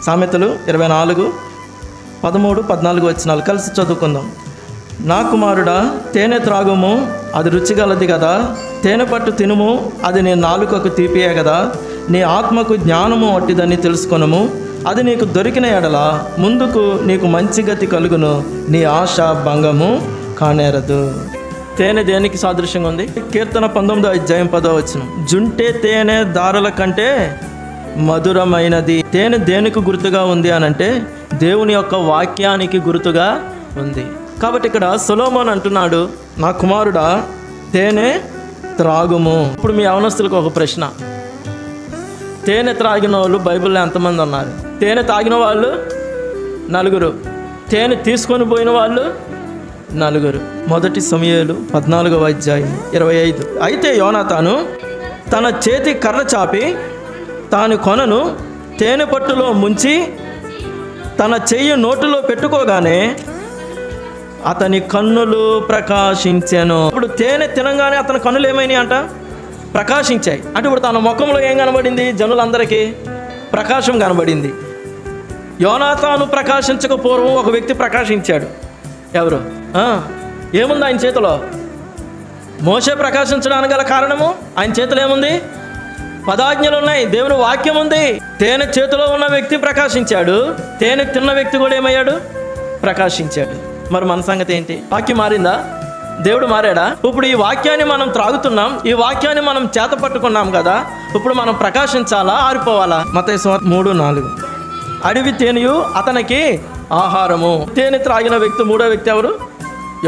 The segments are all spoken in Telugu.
సామెతలు 24, 13, 14 వచనాలు కలిసి చదువుకుందాం. నా కుమారుడా, తేనె త్రాగుము, అది రుచిగలది కదా. తేనె పట్టు తినుము, అది నీ నాలుకకు తీపియే కదా. నీ ఆత్మకు జ్ఞానము అట్టిదని తెలుసుకొనుము. అది నీకు దొరికిన ఎడల ముందుకు నీకు మంచి గతి కలుగును. నీ ఆశ భంగము కానేరదు. తేనె దేనికి సాదృశ్యంగా ఉంది? కీర్తన 19వ అధ్యాయం 10వ వచనం. జుంటే తేనె దారుల కంటే మధురమైనది. తేనె దేనికి గుర్తుగా ఉంది అనంటే దేవుని యొక్క వాక్యానికి గుర్తుగా ఉంది. కాబట్టి ఇక్కడ సొలొమోను అంటున్నాడు, నా కుమారుడా, తేనె త్రాగుము. ఇప్పుడు మీ యవనస్తులకు ఒక ప్రశ్న. తేనె త్రాగిన వాళ్ళు బైబిల్లో ఎంతమంది ఉన్నారు? తేనె తాగిన వాళ్ళు 4, తేనె తీసుకొని పోయిన వాళ్ళు 4. 1 సమూయేలు 14వ అధ్యాయం 25. అయితే యోనాతాను తన చేతి కర్ర చాపి తాను కొనను తేనె పట్టులో ముంచి తన చెయ్యి నోటిలో పెట్టుకోగానే అతని కన్నులు ప్రకాశించాను. ఇప్పుడు తేనె తినగానే అతని కన్నులు ఏమైనాయి అంట? ప్రకాశించాయి. అంటే ఇప్పుడు తన ముఖంలో ఏం కనబడింది? జనులందరికీ ప్రకాశం కనబడింది. యోనాతాను ప్రకాశించక పూర్వం ఒక వ్యక్తి ప్రకాశించాడు. ఎవరు? ఏముంది ఆయన చేతిలో? మోషే ప్రకాశించడానికి గల కారణము ఆయన చేతిలో ఏముంది? 10 ఆజ్ఞలు ఉన్నాయి, దేవుని వాక్యం ఉంది. తేనె చేతిలో ఉన్న వ్యక్తి ప్రకాశించాడు, తేనె తిన్న వ్యక్తి కూడా ఏమయ్యాడు? ప్రకాశించాడు. మరి మన సంగతి ఏంటి? వాక్యం మారిందా? దేవుడు మారాడా? ఇప్పుడు ఈ వాక్యాన్ని మనం త్రాగుతున్నాం, ఈ వాక్యాన్ని మనం చేత పట్టుకున్నాం కదా. ఇప్పుడు మనం ప్రకాశించాలా, ఆరిపోవాలా? మత్తయి 3:4. అడవి తేనెయు అతనికి ఆహారము. తేనె త్రాగిన వ్యక్తి, 3వ వ్యక్తి ఎవరు?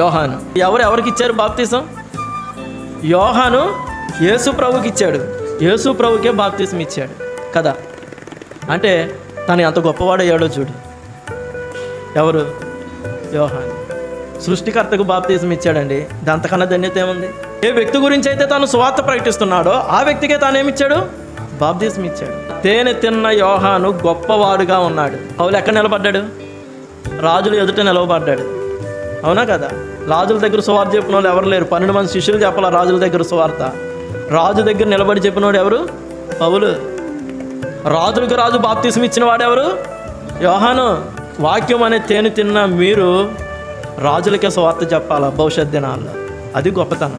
యోహాను. ఎవరికి ఇచ్చారు బాప్తిసం? యోహాను యేసు ప్రభుకి ఇచ్చాడు. యేసు ప్రభుకే బాప్తిసం ఇచ్చాడు కదా. అంటే తను ఎంత గొప్పవాడయ్యాడో చూడు. ఎవరు? యోహాను. సృష్టికర్తకు బాప్తిసం ఇచ్చాడండి. దాంతకన్నా ధన్యత ఏముంది? ఏ వ్యక్తి గురించి అయితే తాను సువార్త ప్రకటిస్తున్నాడో ఆ వ్యక్తికే తాను ఏమిచ్చాడు? బాప్తిసం ఇచ్చాడు. తేనె తిన్న యోహాను గొప్పవాడుగా ఉన్నాడు. పౌలు ఎక్కడ నిలబడ్డాడు? రాజులు ఎదుట నిలవబడ్డాడు. అవునా కదా? రాజుల దగ్గర సువార్త చెప్పిన వాళ్ళు ఎవరు లేరు. 12 మంది శిష్యులు చెప్పాల రాజుల దగ్గర సువార్త. రాజు దగ్గర నిలబడి చెప్పినవాడు ఎవరు? పౌలు. రాజులకు రాజు బాప్తిసం ఇచ్చిన వాడెవరు? యోహాను. వాక్యం అనే తేనె తిన్న మీరు రాజులకే సువార్త చెప్పాలా భవిష్యత్ దినాల్లో. అది గొప్పతనం.